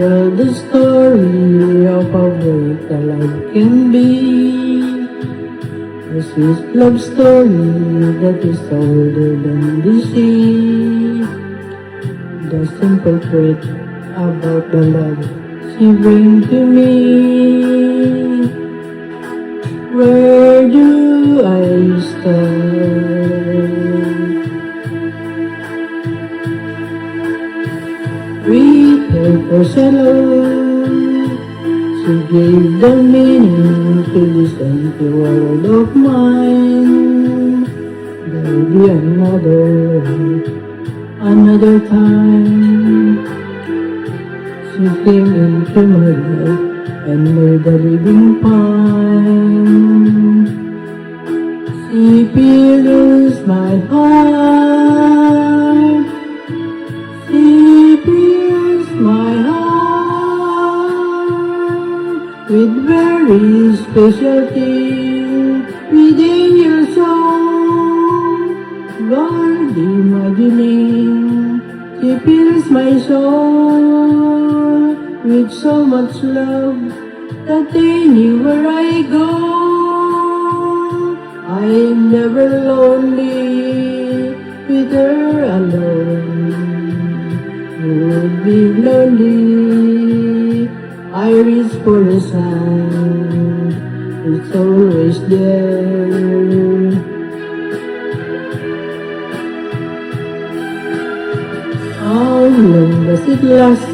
Tell the story of how great a love can be. A sweet love story that is older than the sea. The simple truth about the love she brings to me. Where do I start? With her porcelain, she gave the meaning to this empty world of mine. There'll be another time. She came into my life and made a living pine. She fills my heart. She fills my heart with very special things within your soul. God imagining, she fills my soul with so much love that anywhere I go, I'm never lonely with her alone. You would be lonely, I reach for a sign, it's always there. How long does it last?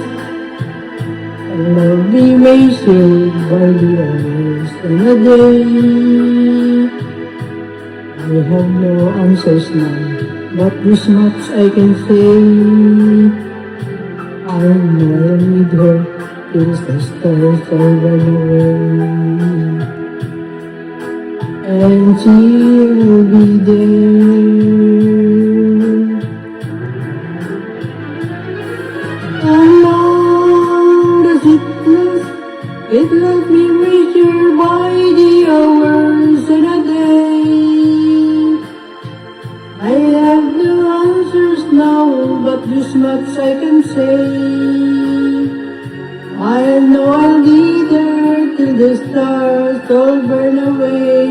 Love be measured by the hours in a day. I have no answers now, but this much I can say. I know I'm with her till the stars are run away, and she'll be there. It let me measure by the hours in a day. I have no answers now, but this much I can say. I know I'll be there till the stars all burn away.